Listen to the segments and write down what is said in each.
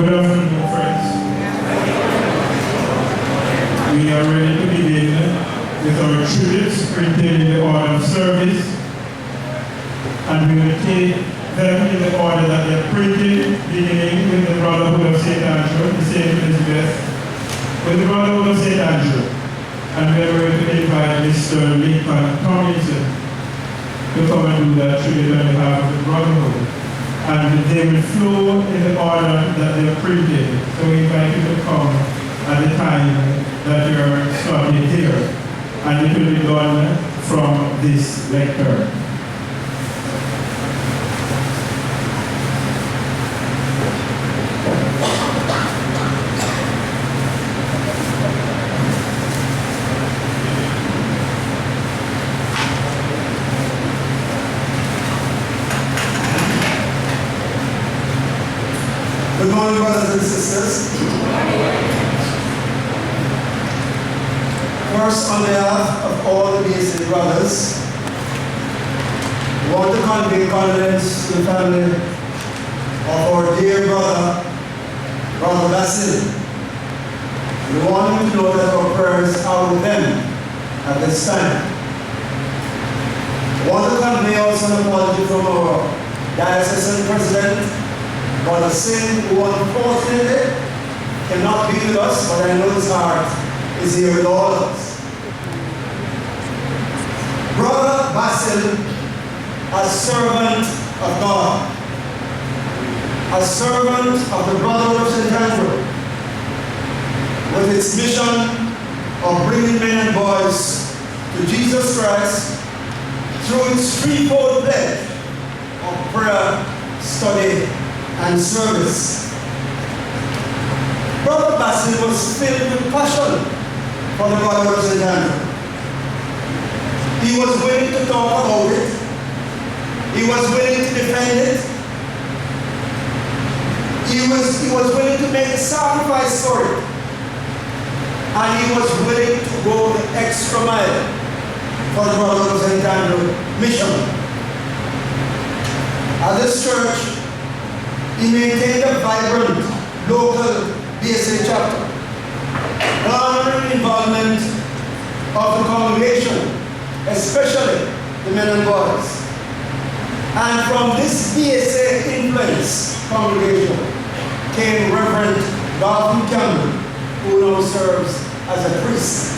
Good afternoon, friends. We are ready to begin with our tributes printed in the order of service, and we will take them in the order that they are printed, beginning with the Brotherhood of St. Andrew, the St. Elizabeth, with the Brotherhood of St. Andrew, and we are going to invite Mr. Lincoln Tomlinson to come and do that tribute on behalf of the Brotherhood. And they will flow in the order that they are printed. So we invite you to come at the time that you are starting here. And it will be done from this lectern. Good morning, brothers and sisters. First, on behalf of all the Basil brothers, we want to convey condolence to the family of our dear brother, Brother Basil. We want you to know that our prayers are with them at this time. We want to convey also an apology from our diocesan president, Brother Singh, who unfortunately cannot be with us, but I know his heart is here with all of us. Brother Basil, a servant of God, a servant of the Brotherhood of St. Andrew, with its mission of bringing men and boys to Jesus Christ through its threefold pledge of prayer, study, and service. Brother Basil was filled with passion for the Brotherhood of St. Andrew. He was willing to talk about it. He was willing to defend it. He was willing to make a sacrifice for it. And he was willing to go the extra mile for the Brotherhood of St. Andrew mission. At this church, he maintained a vibrant local BSA chapter, honoring the involvement of the congregation, especially the men and boys. And from this BSA influence congregation came Reverend Basil Campbell, who now serves as a priest.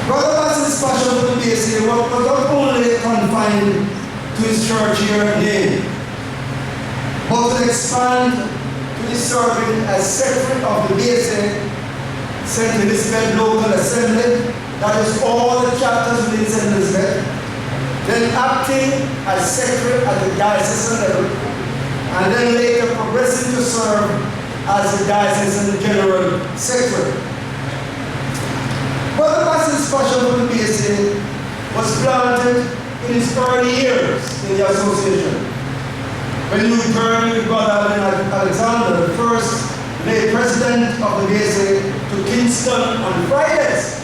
Brother Basil's passion for the BSA was not only confined to his church here in Name, but to expand to his serving as secretary of the BSA, St. Elizabeth Local Assembly, that is all the chapters within St. Elizabeth, then acting as secretary at the diocesan level, and then later progressing to serve as the diocesan general secretary. Brother Basil's passion for the BSA was planted in his early years in the association, when he returned with Brother Alexander, the first lay president of the BSA, to Kingston on Fridays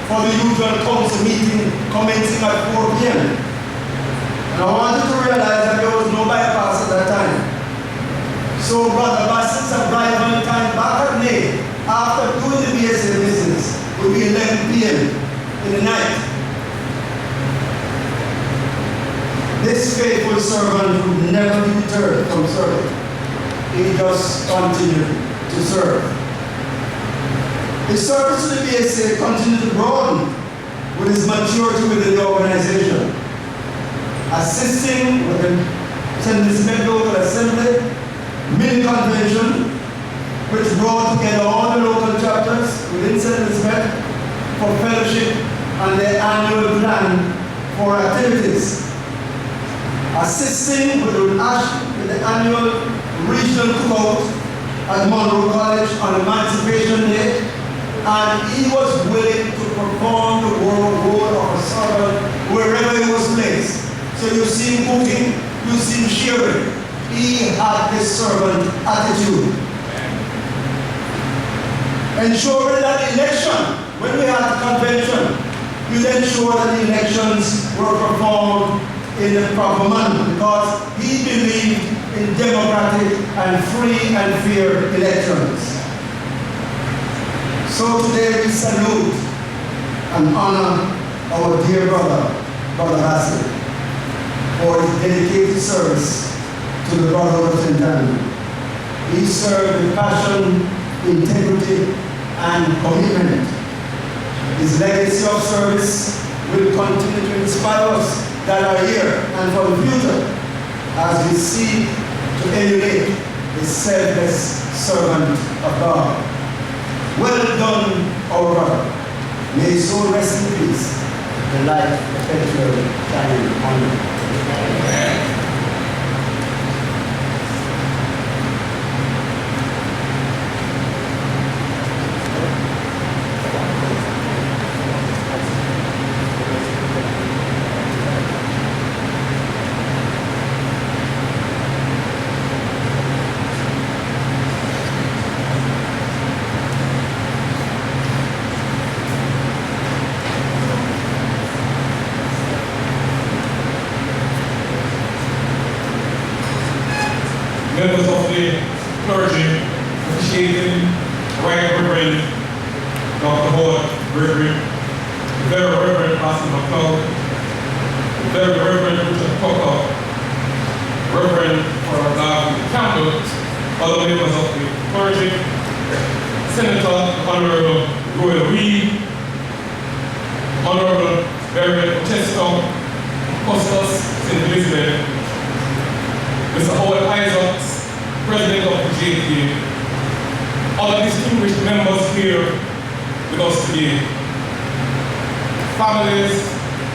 for the usual council meeting commencing at 4 p.m. And I wanted to realize that there was no bypass at that time. So Brother Basil's arrival time back at May, after doing the BSA business, would be 11 p.m. in the night. This faithful servant would never be deterred from serving. He just continued to serve. His service to the BSA continued to broaden with his maturity within the organization, assisting with the St. Elizabeth Local Assembly, mini convention, which brought together all the local chapters within St. Elizabeth for fellowship and their annual plan for activities. Assisting with the annual regional cookout at Monroe College on Emancipation Day, and he was willing to perform the role of a servant wherever he was placed. So you see him cooking, you see him sharing. He had this servant attitude. Ensuring that the election, when we had the convention, you ensure that the elections were performed in the proper manner because he believed in democratic and free and fair elections. So today we salute and honor our dear brother, Brother Basil, for his dedicated service to the Brotherhood of St. Andrew. He served with passion, integrity, and commitment. His legacy of service will continue to inspire us that are here and for the future as we seek to emulate the selfless servant of God. Well done, our brother. May his soul rest in peace. The light perpetually shining on you. Members of the clergy, officiating Right Reverend Dr. Howard Gregory, the Very Reverend Basil McCloud, the Very Reverend Richard Cocker, Reverend Campbell, other members of the clergy, Senator Honorable Royal Reed, Honorable Reverend Chester, Costas St. Elizabeth, Mr. Howard Isaacs, President of the JTA, other distinguished members here with us today,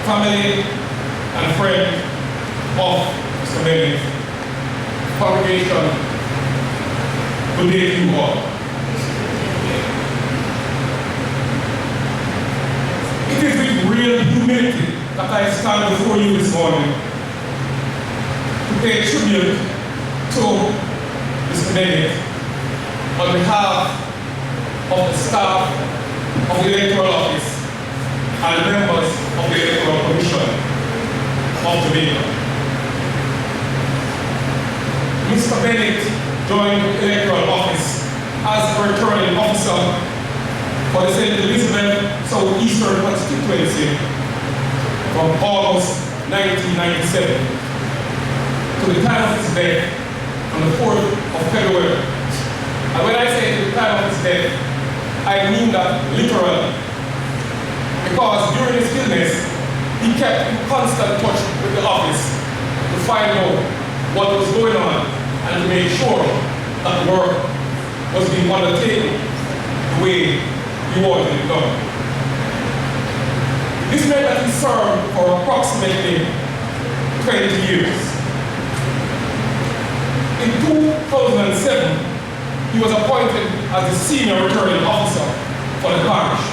family and friends of Mr. Bennett, congregation, good day to you all. It is with real humility that I stand before you this morning to pay tribute to Mr. Bennett on behalf of the staff of the Electoral Office and members of the Electoral Commission of Jamaica. Mr. Bennett joined the Electoral Office as a returning officer for the St. Elizabeth Southeastern constituency from August 1997 to the time of his death on the 4th of February. And when I say to the time of his death, I mean that literally. Because during his illness, he kept in constant touch with the office to find out what was going on and to make sure that the work was being undertaken the way he wanted it done. This meant that he served for approximately 20 years. In 2007, he was appointed as the senior returning officer for the parish.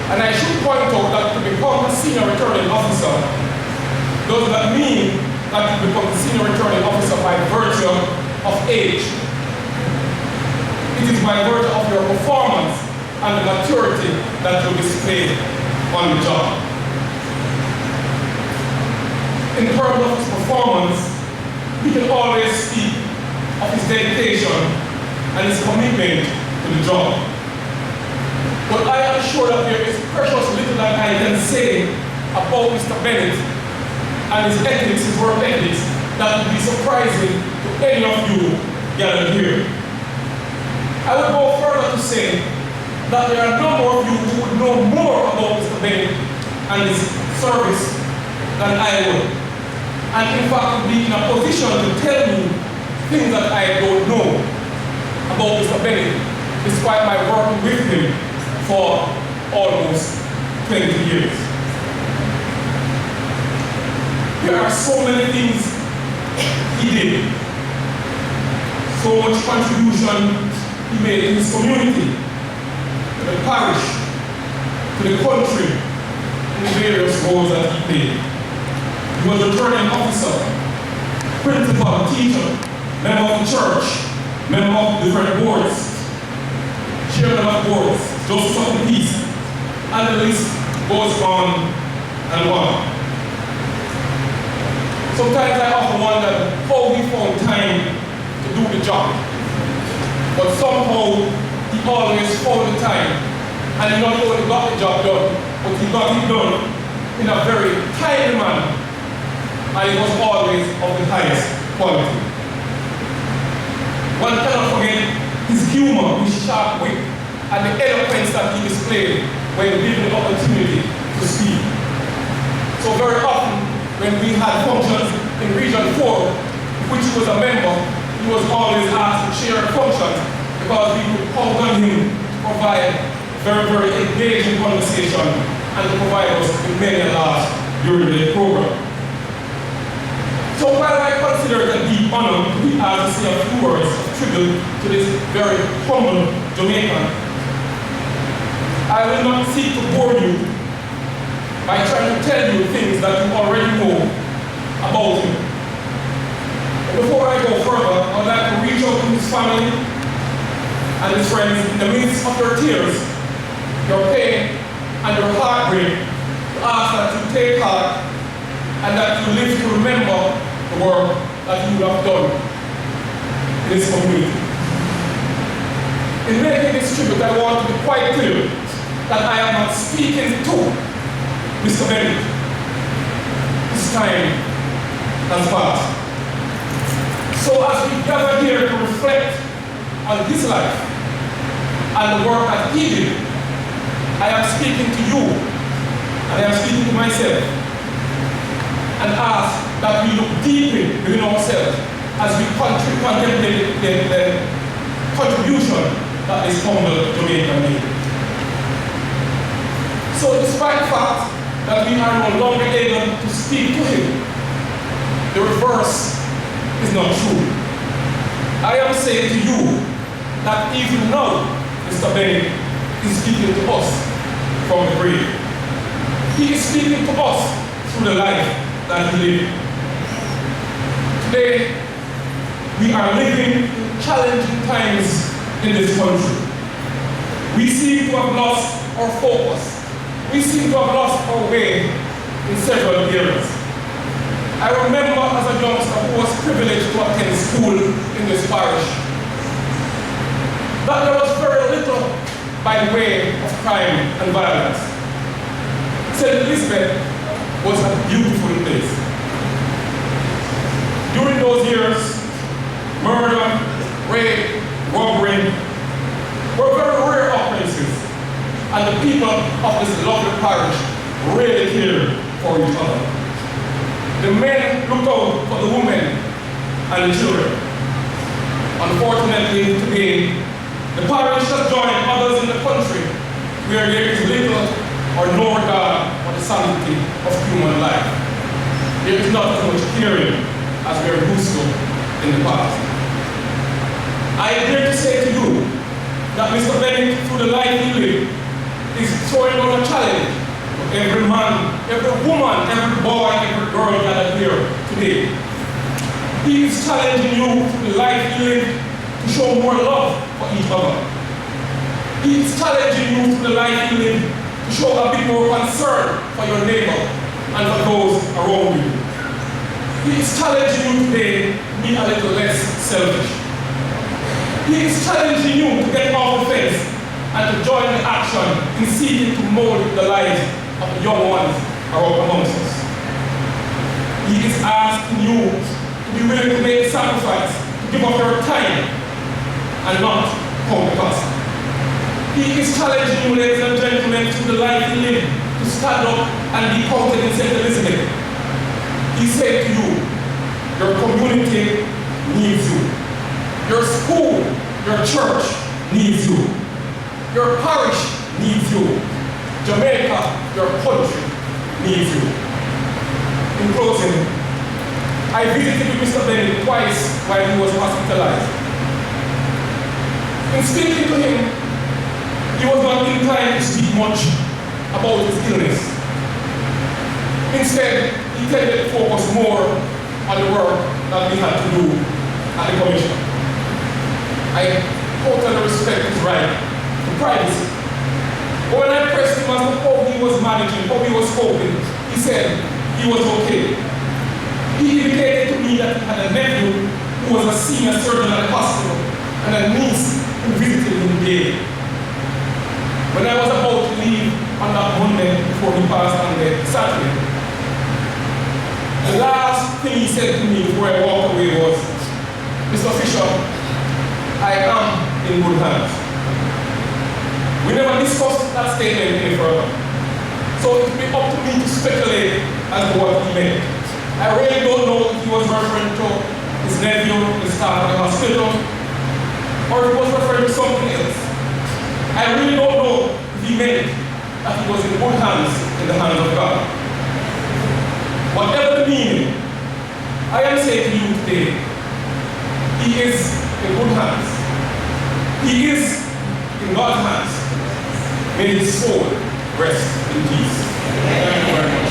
And I should point out that to become a senior returning officer does not mean that you become the senior returning officer by virtue of age. It is by virtue of your performance and the maturity that you display on the job. In terms of his performance, we can always speak of his dedication and his commitment to the job. But I am sure that there is precious little that I can say about Mr. Bennett and his ethics, his work ethics, that would be surprising to any of you gathered here. I would go further to say that there are a number of you who would know more about Mr. Bennett and his service than I would. And in fact, be in a position to tell me things that I don't know about Mr. Bennett, despite my working with him for almost 20 years. There are so many things he did, so much contribution he made in his community, to the parish, to the country, in the various roles that he played. He was a returning officer, principal, teacher, member of the church, member of different boards, chairman of boards, justice of the peace, and the list goes on and on. Sometimes I often wonder how he found time to do the job. But somehow he always found the time. And he not only got the job done, but he got it done in a very timely manner. And it was always of the highest quality. One cannot forget his humor, his sharp wit, and the eloquence that he displayed when given the opportunity to speak. So very often, when we had functions in Region 4, which he was a member, he was always asked to chair functions because we would count on him to provide very, very engaging conversation and to provide us with many laughs during the program. So while I consider it a deep honor to be asked to say a few words of tribute to this very humble Jamaican, I will not seek to bore you by trying to tell you things that you already know about him. But before I go further, I would like to reach out to his family and his friends in the midst of their tears, your pain, and your heartbreak, to ask that you take heart and that you live to remember the work that you have done in this community. In making this tribute, I want to be quite clear that I am not speaking to Mr. Bennett. His time has passed. So as we gather here to reflect on his life and the work that he did, I am speaking to you, and I am speaking to myself, and ask that we look deeply within ourselves as we contemplate the contribution that this humble Jamaican made. So despite the fact that we are no longer able to speak to him, the reverse is not true. I am saying to you that even now, Mr. Bennett is speaking to us from the grave. He is speaking to us through the life that he lived. Today, we are living in challenging times in this country. We seem to have lost our focus. We seem to have lost our way in several areas. I remember as a youngster who was privileged to attend school in this parish, that there was very little by the way of crime and violence. St. Elizabeth was a beautiful place. During those years, murder, rape, robbery were very rare occurrences, and the people of this lovely parish really cared for each other. The men looked out for the women and the children. Unfortunately, today, the parish has joined others in the country where there is little or no regard for the sanctity of human life. There is not as much caring as we are used to in the past. I dare to say to you that Mr. Bennett, through the life he lived, is throwing on a challenge to every man, every woman, every boy, every girl gathered here today. He is challenging you through the life he lived to show more love for each other. He is challenging you through the life he lived to show a bit more concern for your neighbor and for those around you. He is challenging you today to be a little less selfish. He is challenging you to get off the fence and to join the action in seeking to mold the lives of the young ones around amongst us. He is asking you to be willing to make a sacrifice, to give up your time and not come to cost. He is challenging you, ladies and gentlemen, through the life he lived, to stand up and be counted in St. Elizabeth. He said to you, your community needs you. Your school, your church needs you. Your parish needs you. Jamaica, your country, needs you. In closing, I visited with Mr. Bennett twice while he was hospitalized. In speaking to him, he was not inclined to speak much about his illness. Instead, he tended to focus more on the work that we had to do at the commission. I totally respect his right to privacy. But when I pressed him as to how he was managing, how he was coping, he said he was okay. He indicated was a senior surgeon at the hospital, and a niece who visited him daily. When I was about to leave on that Monday before he passed on the Saturday, the last thing he said to me before I walked away was, "Mr. Fisher, I am in good hands." We never discussed that statement any further. So it would be up to me to speculate as to what he meant. I really don't know if he was referring to his nephew, the staff at the hospital, or if he was referring to something else. I really don't know if he meant that he was in good hands in the hands of God. Whatever the meaning, I am saying to you today, he is in good hands. He is in God's hands. May his soul rest in peace. Thank you very much.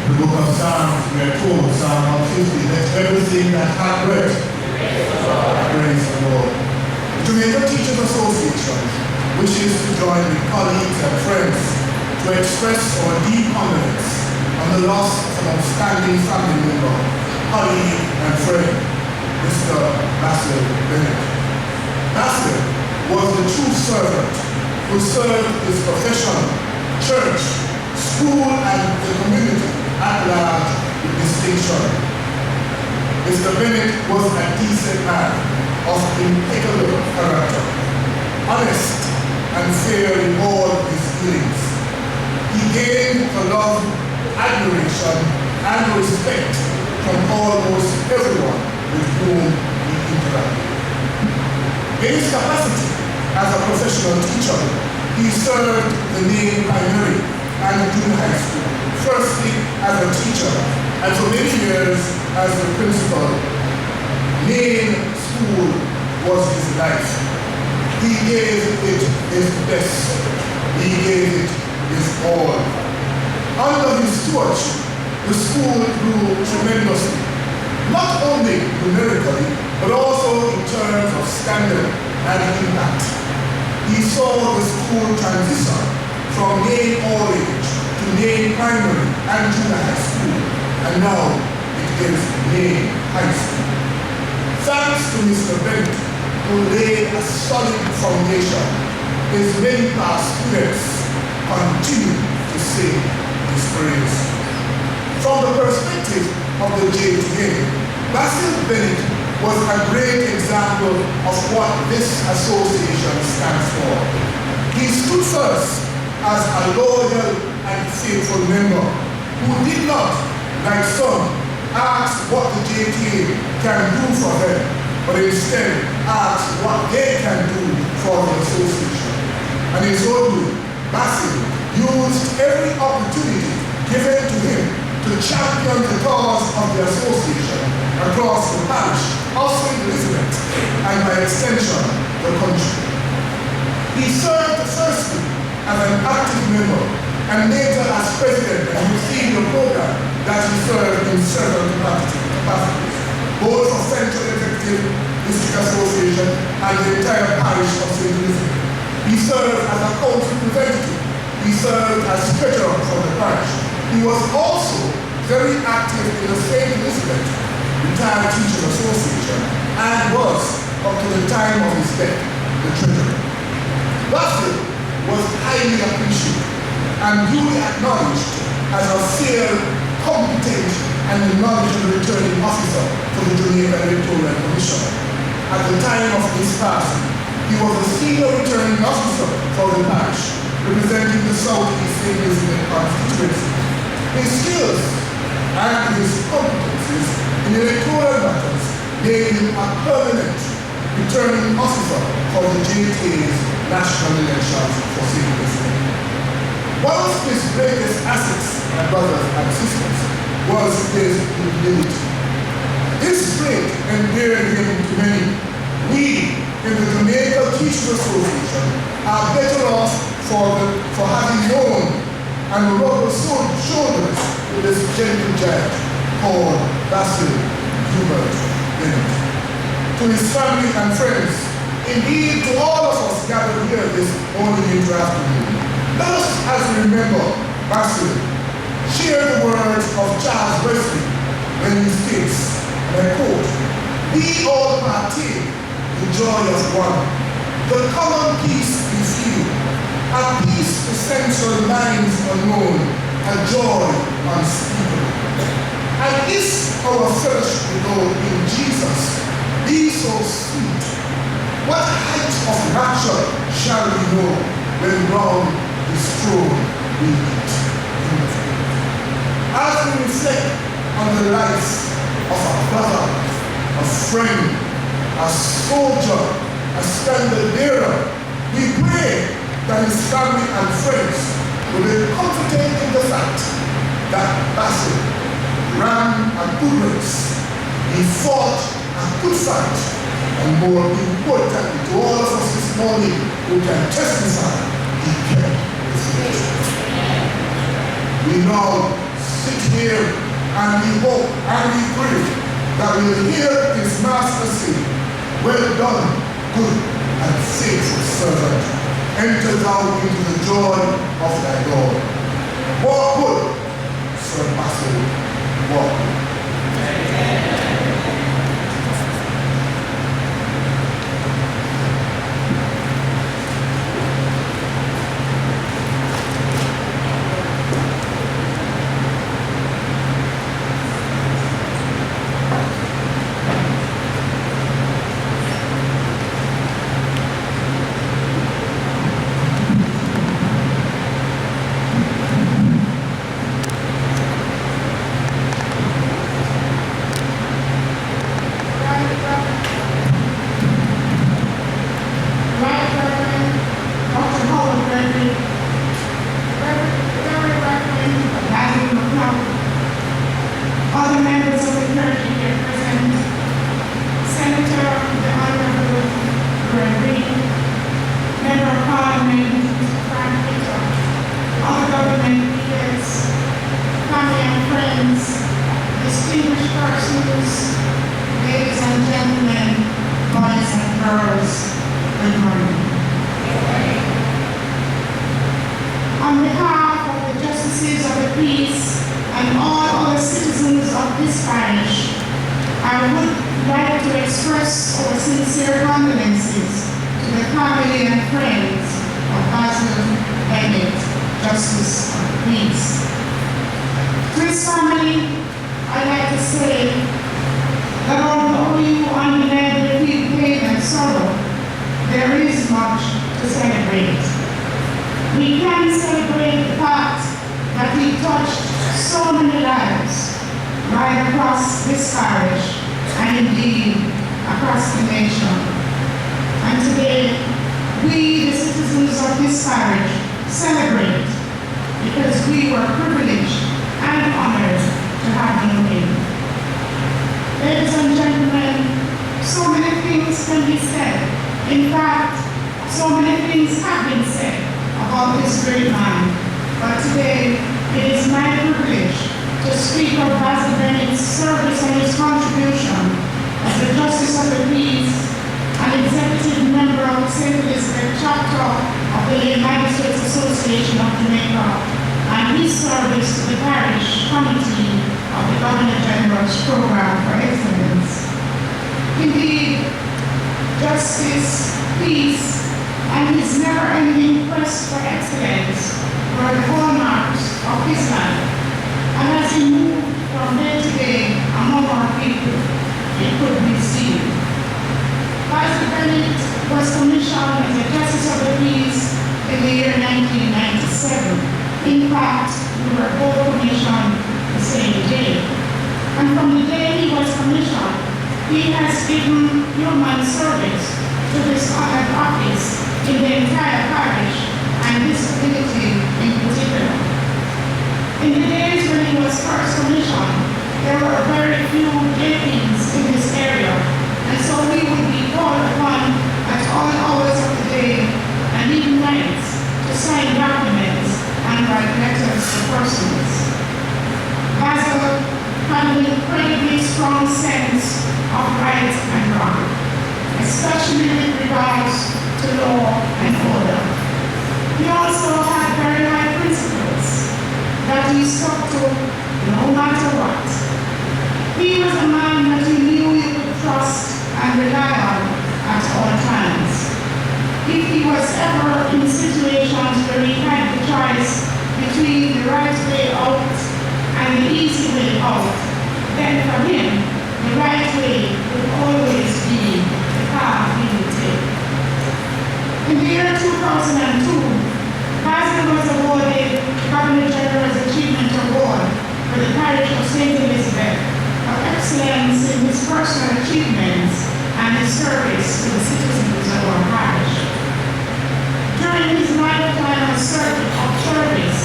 The book of Psalms, we are told, Psalm 150, let everything that hath breath praise the Lord. The Jamaica Teachers Association wishes to join with colleagues and friends to express our deep condolence on the loss of an outstanding family member, colleague and friend, Mr. Basil Bennett. Basil was the true servant who served his profession, church, school, and the community at large with distinction. Mr. Bennett was a decent man of impeccable character, honest and fair in all his dealings. He gained the love, admiration, and respect from almost everyone with whom he interacted. In his capacity as a professional teacher, he served the Main Primary and Junior High School, firstly as a teacher, and for many years as the principal. Main School was his life. He gave it his best. He gave it his all. Under his stewardship, the school grew tremendously, not only numerically, but also in terms of standard and impact. He saw the school transition from Main Orange to Main Primary and Junior High School, and now it is Main High School. Thanks to Mr. Bennett, who laid a solid foundation, his many past students continue to sing his praise. From the perspective of the JTA, Basil Bennett was a great example of what this association stands for. He stood first as a loyal and faithful member who did not, like some, ask what the JTA can do for them, but instead ask what they can do for the association. And in so doing, Basil used every opportunity given to him to champion the cause of the association across the parish of St. Elizabeth and by extension the country. He served firstly as an active member and later as president and received a program that he served in several capacities, both for Central Executive District Association and the entire parish of St. Elizabeth. He served as a council representative. He served as treasurer for the parish. He was also very active in the St. Elizabeth Retired Teachers Association and was, up to the time of his death, the treasurer. Basil was highly appreciated and duly acknowledged as a fair, competent, and knowledgeable returning officer for the Jamaica Electoral Commission. At the time of his passing, he was a senior returning officer for the parish, representing the Southeast St. Elizabeth constituency. His skills and his competencies in electoral matters made him a permanent returning officer for the JTA's national elections for St. Elizabeth. One of his greatest assets, my brothers and sisters, was his humility. This trait endeared him to many. We, in the Jamaica Teachers Association, are better off for having known and rubbed shoulders with this gentle giant called Basil Hubert Bennett. To his family and friends, indeed to all of us gathered here this morning into afternoon, let us, as we remember Basil, share the words of Charles Wesley when he states, and I quote, "We all partake the joy of one, the common peace we feel, a peace to sensual minds unknown, a joy unspeakable. And if our fellowship with God in Jesus be so sweet, what height of rapture shall we know when round his throne we meet in the faith?" As we reflect on the life of a brother, a friend, a soldier, a standard bearer, we pray that his family and friends will be comforted in the fact that Basil ran a good race, he fought a good fight, and more importantly to all of us this morning who can testify, he kept his faith. We now sit here and we hope and we pray that we will hear his master say, "Well done, good and faithful servant. Enter thou into the joy of thy Lord." Walk good, Sir Basil, walk good. On behalf of the justices of the peace and all other citizens of this parish, I would like to express our sincere condolences to the family and friends of Basil Bennett, Justice of the Peace. To his family, I'd like to say that although you undeniably feel pain and sorrow, there is much to celebrate. We can celebrate the fact that he touched so many lives right across this parish and indeed across the nation. And today, we, the citizens of this parish, celebrate because we were privileged and honored to have him here. Ladies and gentlemen, so many things can be said. In fact, so many things have been said about this great man. But today, it is my privilege to speak of Basil Bennett's service and his contribution as the Justice of the Peace, an executive member of the St. Elizabeth chapter of the Magistrates Association of Jamaica, and his service to the parish committee of the Governor General's Program for Excellence. Indeed, justice, peace, and his never-ending quest for excellence were the hallmarks of his life. And as he moved from day to day among our people, it could be seen. Basil Bennett was commissioned as a Justice of the Peace in the year 1997. In fact, we were both commissioned the same day. And from the day he was commissioned, he has given human service to this honored office in the entire parish, and this community in particular. In the days when he was first commissioned, there were very few APs in this area, and so we would be called upon at all hours of the day and even nights to sign documents and write letters to persons. Basil had an incredibly strong sense of right and wrong, especially with regards to law and order. He also had very high principles that he stuck to no matter what. He was a man that you knew you could trust and rely on at all times. If he was ever in situations where he had the choice between the right way out and the easy way out, then for him, the right way would always be the path he would take. In the year 2002, Basil was awarded Governor General's Achievement Award for the parish of St. Elizabeth for excellence in his personal achievements and his service to the citizens of our parish. During his lifetime of service,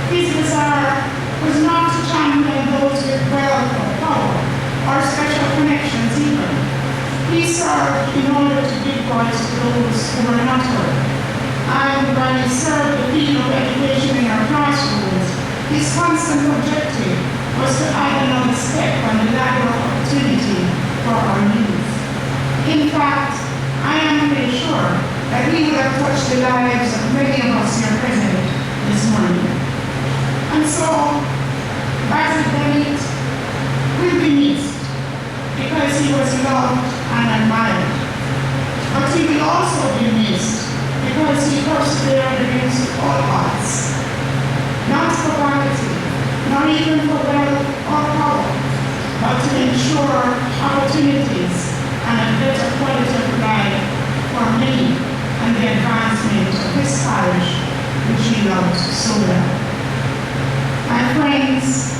his desire was not to champion those with wealth or power or special connections even. He served in order to give voice to those who were not heard. And when he served the field of education in our classrooms, his constant objective was to add another step on the ladder of opportunity for our youth. In fact, I am pretty sure that he would have touched the lives of many of us here present this morning. And so, Basil Bennett will be missed because he was loved and admired. But he will also be missed because he persevered against all odds, not for vanity, not even for wealth or power, but to ensure opportunities and a better quality of life for many and the advancement of his parish, which he loved so well. My friends,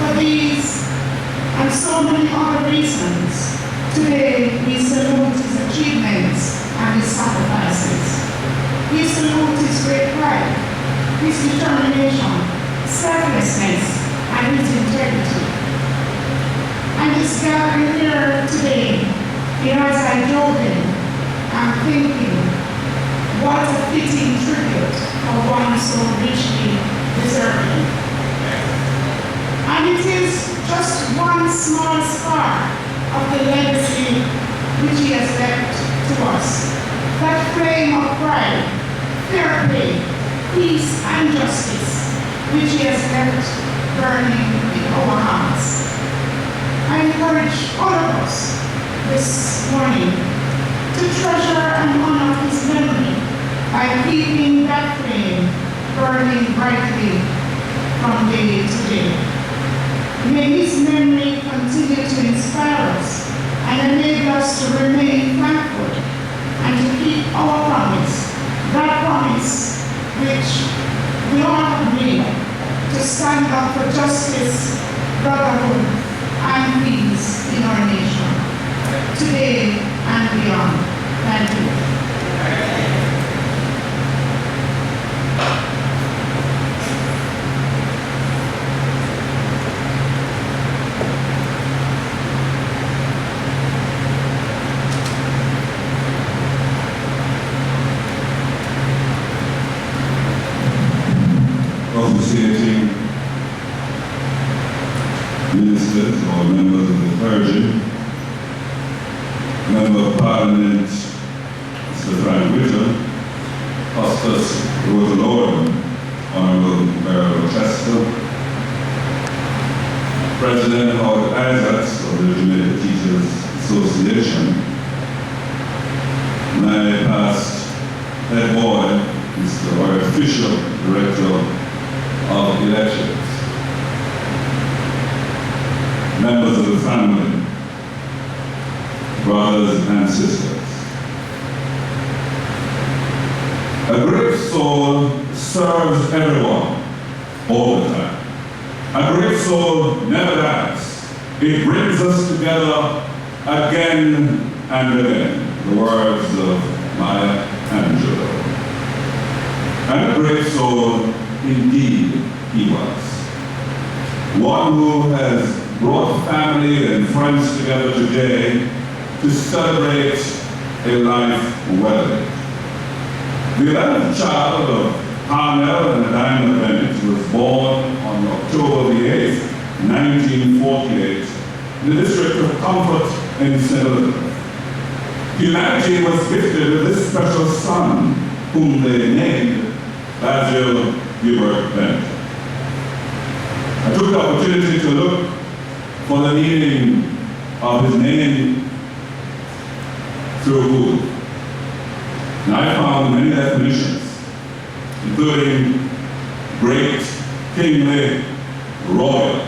for these and so many other reasons, today we salute his achievements and his sacrifices. We salute his great pride, his determination, selflessness, and his integrity. And this gathering here today, as I joking, I'm thinking, what a fitting tribute for one so richly deserving. And it is just one small spark of the legacy which he has left to us. That flame of pride, fair play, peace, and justice which he has left burning in our hearts. I encourage all of us this morning to treasure and honor his memory by keeping that flame burning brightly from day to day. May his memory continue to inspire us and enable us to remain thankful and to keep our promise, that promise which we all have made, to stand up for justice, brotherhood, and peace in our nation, today and beyond. Thank you. Officiating ministers or members of the clergy, Member of Parliament, Mr. Frank Whittle, Hostess Rosa Lord, Honorable Mayor Rochester, President Howard Isaacs of the Jamaica Teachers Association, my past head boy, Mr. Official Director of Electoral, members of the family, brothers and sisters. A great soul serves everyone all the time. A great soul never dies. It brings us together again and again. The words of Maya Angelou. And a great soul indeed he was. One who has brought family and friends together today to celebrate a life well lived. The 11th child of Parnell and Diana Bennett was born on October the 8th, 1948, in the district of Comfort in St. Elizabeth. Humanity was gifted with this special son, whom they named Basil Bennett. I took the opportunity to look for the meaning of his name through Google. And I found many definitions, including great, kingly, royal.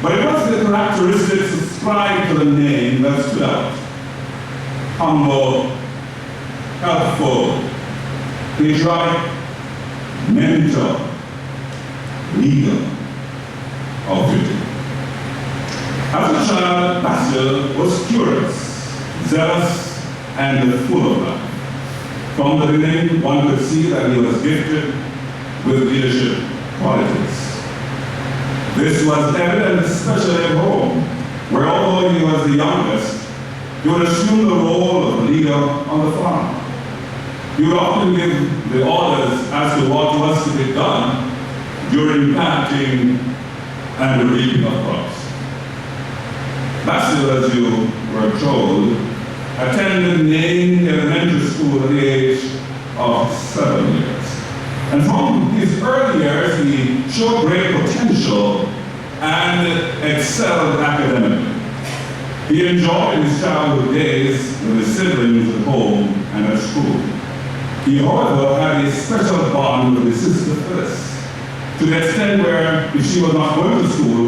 But it was the characteristics ascribed to the name that stood out. Humble, helpful, patriotic, mentor, leader, authority. As a child, Basil was curious, zealous, and full of life. From the beginning, one could see that he was gifted with leadership qualities. This was evident especially at home, where although he was the youngest, he would assume the role of leader on the farm. He would often give the orders as to what was to be done during planting and the reaping of crops. Basil, as you were told, attended Nain Elementary School at the age of 7 years. And from his early years, he showed great potential and excelled academically. He enjoyed his childhood days with his siblings at home and at school. He, however, had a special bond with his sister Phyllis, to the extent where, if she was not going to school,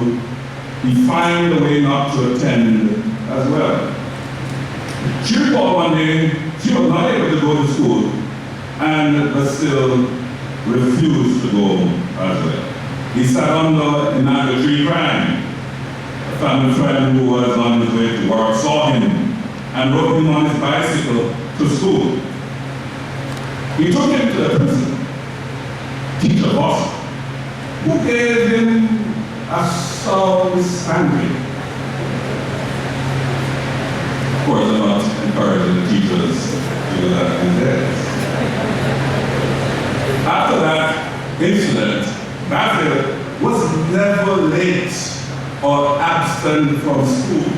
he'd find a way not to attend as well. She recalled one day she was not able to go to school, and but still refused to go as well. He sat under a mango tree crying. A family friend who was on his way to work saw him and rode him on his bicycle to school. He took him to the prison. Teacher Basil, who gave him a soul spanking. Of course, I'm not encouraging the teachers to do that these days. After that incident, Basil was never late or absent from school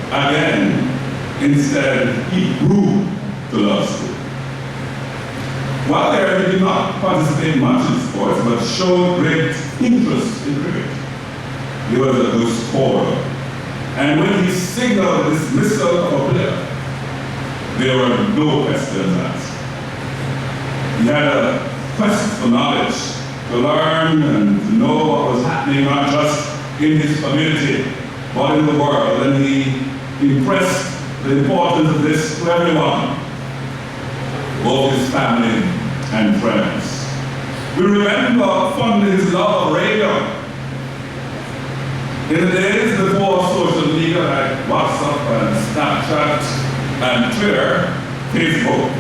again. Instead, he grew to love school. While there, he did not participate much in sports, but showed great interest in cricket. He was a good scorer. And when he signaled dismissal of a player, there were no questions asked. He had a quest for knowledge, to learn and to know what was happening not just in his community, but in the world. And he impressed the importance of this to everyone, both his family and friends. We remember fondly his love of radio. In the days before social media like WhatsApp and Snapchat and Twitter, Facebook,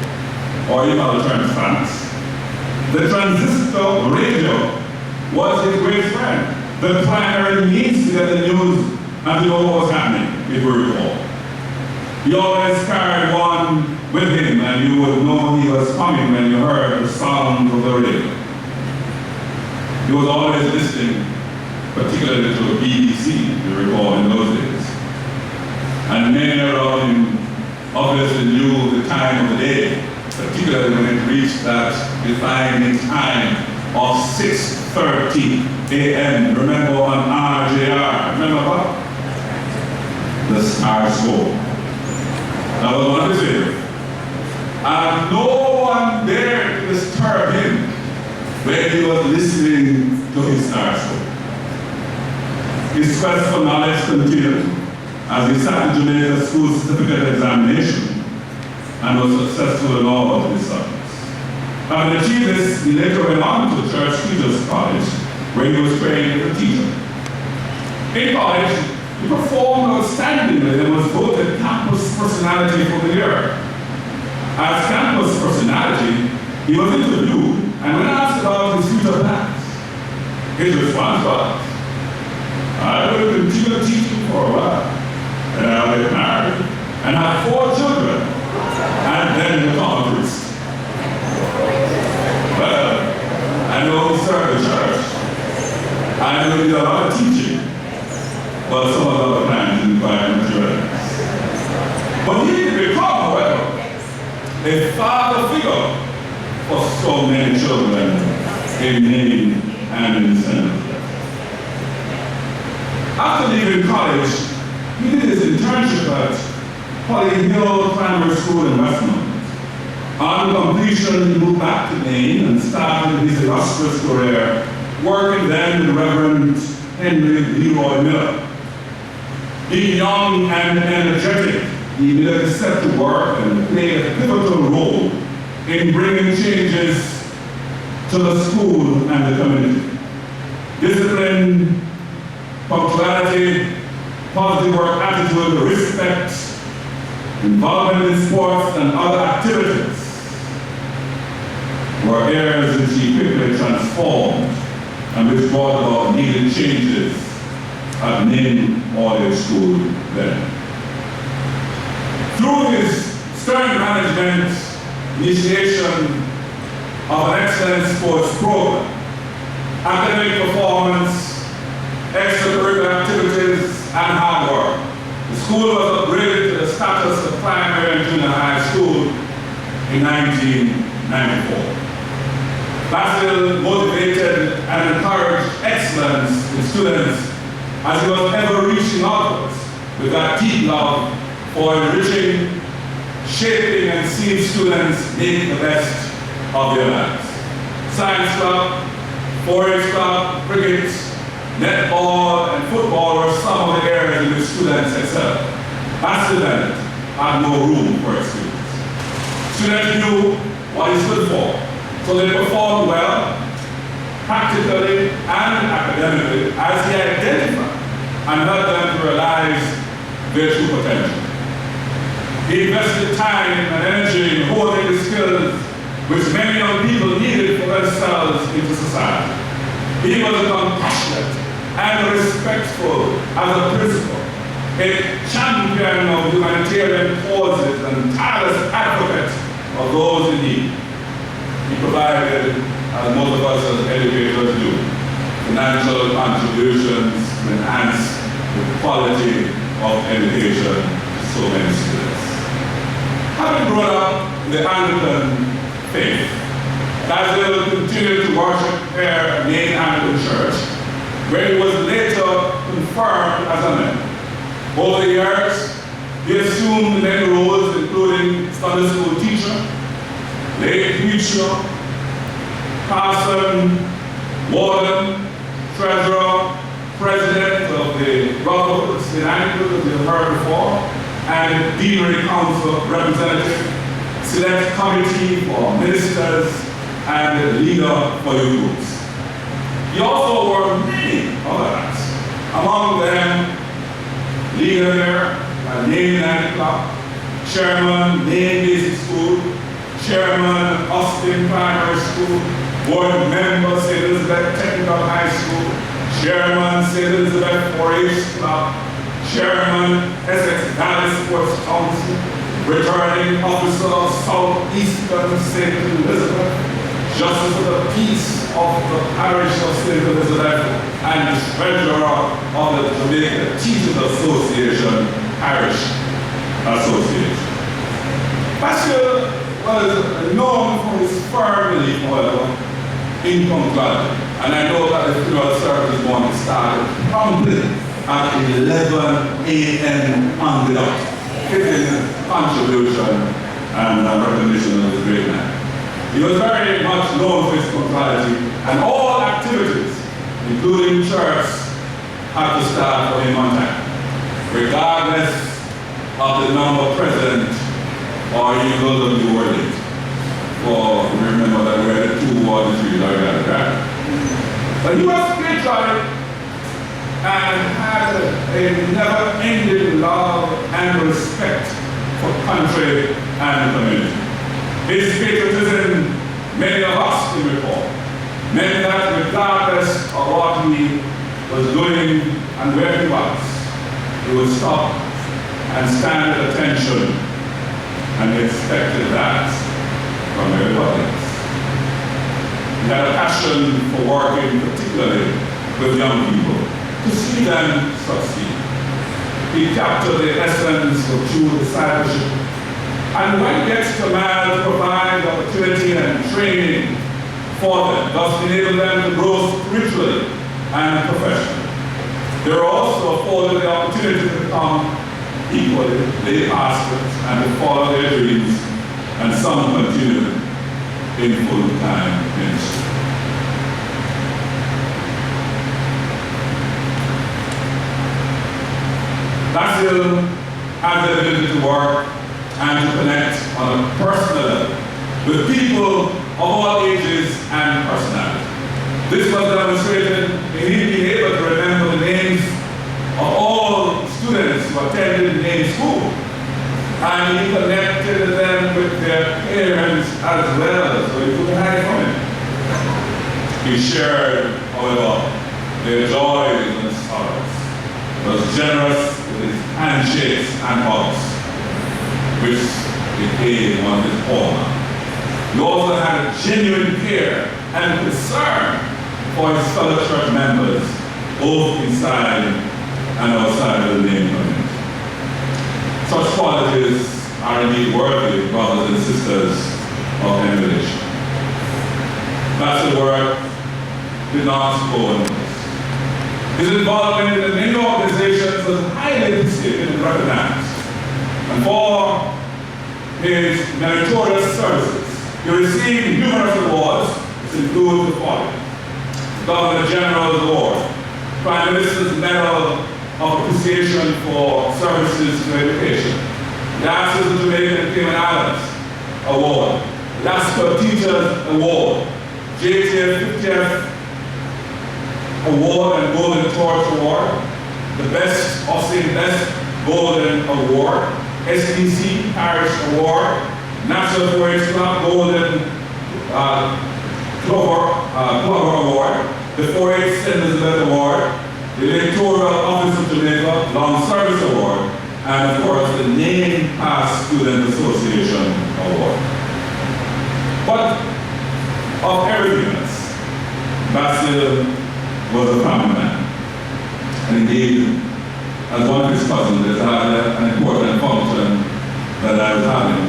or even other terms fans, the transistor radio was his great friend, the primary means to get the news and to know what was happening, if we recall. He always carried one with him, and you would know he was coming when you heard the sound of the radio. He was always listening, particularly to the BBC, you recall, in those days. And many around him obviously knew the time of the day, particularly when it reached that defining time of 6:30 a.m. Remember on RJR, remember what? The Star Soul. That was one of his favorites. And no one dared to disturb him when he was listening to his Star Soul. His quest for knowledge continued as he sat in Jamaica school certificate examination and was successful in all of his subjects. Having achieved this, he later went on to Church Teachers College, where he was trained as a teacher. In college, he performed outstandingly and was voted Campus Personality for the Year. As Campus Personality, he was interviewed, and when asked about his future plans, his response was, "I will continue teaching for a while, and I'll get married and have 4 children, and then become a priest." Well, I know he served the church. I know he did a lot of teaching, but some of the other plans didn't quite But he did become, however, a father figure for so many children in name and in sin. After leaving college, he did his internship at Holly Hill Primary School in Westmont. On completion, he moved back to Maine and started his illustrious career, working then with the Reverend Henry Leroy Miller. Being young and energetic, he immediately set to work and played a pivotal role in bringing changes to the school and the community. Discipline, punctuality, positive work attitude, respect, involvement in sports and other activities were areas which he quickly transformed and which brought about needed changes at Maine All-Age School then. Through his stern management, initiation of an excellent sports program, academic performance, extracurricular activities, and hard work, the school was upgraded to the status of primary and junior high school in 1994. Basil motivated and encouraged excellence in students as he was ever reaching outwards with that deep love for enriching, shaping, and seeing students make the best of their lives. Science club, 4-H club, cricket, netball, and football were some of the areas in which students excelled. Basil Bennett had no room for excuse. Students knew what he stood for, so they performed well, practically and academically, as he identified and helped them to realize their true potential. He invested time and energy in honing the skills which many young people needed for themselves into society. He was compassionate and respectful as a principal, a champion of humanitarian causes and tireless advocate of those in need. He provided, as most of us as educators do, financial contributions to enhance the quality of education to so many students. Having grown up in the Anglican faith, Basil continued to worship there at Maine Anglican Church, where he was later confirmed as a member. Over the years, he assumed many roles, including Sunday school teacher, lay preacher, pastor, warden, treasurer, president of the Brotherhood, as you've heard before, and deanery council representative, select committee for ministers, and leader for youth groups. He also wore many other hats, among them leader there at Maine 9 o'clock, chairman, Maine Basic School, chairman, Austin Primary School, board member, St. Elizabeth Technical High School, chairman, St. Elizabeth 4-H Club, chairman, Essex Valley Sports Council, returning officer, Southeastern St. Elizabeth, Justice of the Peace of the Parish of St. Elizabeth, and the treasurer of the Jamaica Teachers Association, Parish Association. Basil was known for his firm belief, however, in punctuality. And I know that the funeral service this morning started promptly at 11 a.m. on the dot, giving contribution and recognition of the great man. He was very much known for his punctuality, and all activities, including church, had to start for him on time, regardless of the number present or even those of you were late. For remember that we had 2 or 3 like that, right? But he was spiritual and had a never-ending love and respect for country and community. His patriotism, many of us can recall, meant that regardless of what he was doing and where he was, he would stop and stand at attention and expected that from everybody else. He had a passion for working particularly with young people, to see them succeed. he captured the essence of true discipleship. And when he gets command to provide opportunity and training for them, thus enable them to grow spiritually and professionally. They are also afforded the opportunity to become equally lay pastors and to follow their dreams, and some continue in full-time ministry. Basil has the ability to work and to connect on a personal level with people of all ages and personalities. This was demonstrated in him being able to remember the names of all students who attended the main school, and he connected them with their parents as well, so he couldn't hide from it. He shared, however, their joys and sorrows, was generous with his handshakes and hugs, which became one of his former. He also had a genuine care and concern for his fellow church members, both inside and outside of the main community. Such qualities are indeed worthy, brothers and sisters, of emulation. Basil's work did not go unnoticed. His involvement in many organizations was highly appreciated and recognized. And for his meritorious services, he received numerous awards, which include the following: Governor General's Award, Prime Minister's Medal of Appreciation for Services to Education, the Access to Jamaica and Cayman Islands Award, the Lasco Teachers Award, JTA 50th Award and Golden Torch Award, the Best of St. Best Golden Award, SPC Parish Award, National 4-H Club Golden Clover Award, the 4-H St. Elizabeth Award, the Electoral Office of Jamaica Long Service Award, and of course the Name Pass Student Association Award. But of everything else, Basil was a family man. And indeed, as one of his cousins, it had an important function that I was having,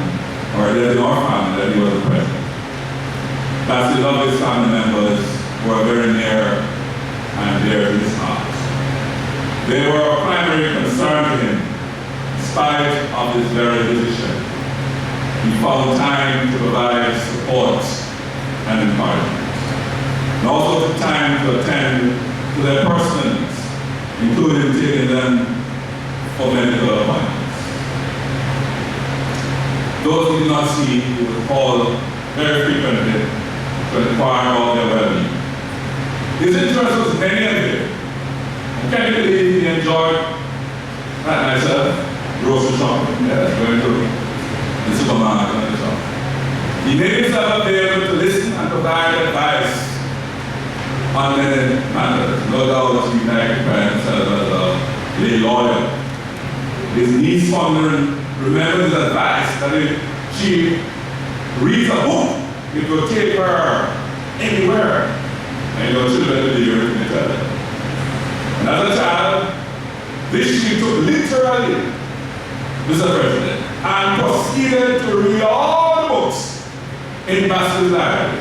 or that in our family, that he was the president. Basil loved his family members who were very near and dear to his heart. They were a primary concern to him, in spite of his very position. He found time to provide support and encouragement, and also took time to attend to their personal needs, including taking them for medical appointments. Those who did not see, he would call very frequently to inquire about their well-being. His interest was many and varied. I can't believe he enjoyed, like myself, grocery shopping, going to the supermarket and the shop. He made himself available to listen and provide advice on many matters. No doubt he magnified himself as a lay lawyer. His niece Fondren remembers his advice that if she reads a book, it will take her anywhere. And your children will be here to tell them. And as a child, this she took literally, Mr. President, and proceeded to read all the books in Basil's library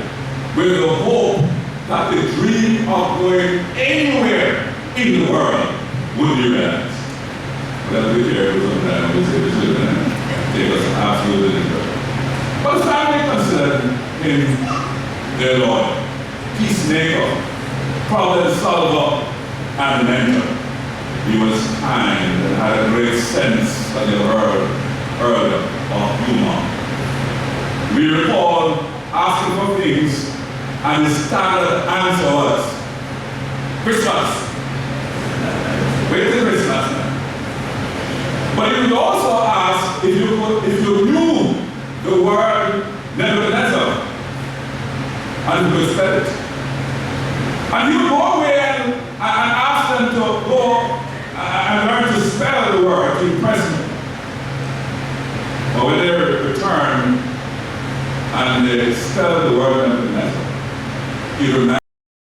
with the hope that the dream of going anywhere in the world would be realized. But as we hear sometimes, we say the children take us absolutely literally. But the family considered him their lawyer, peacemaker, problem solver, and mentor. He was kind and had a great sense, as you heard earlier, of humor. We recall asking for things, and his standard answer was, Christmas. Wait till Christmas now. But he would also ask if you knew the word Nebuchadnezzar, and you could spell it. And he would go away and ask them to go and learn to spell the word to impress me. But when they returned and they spelled the word Nebuchadnezzar, he remembered.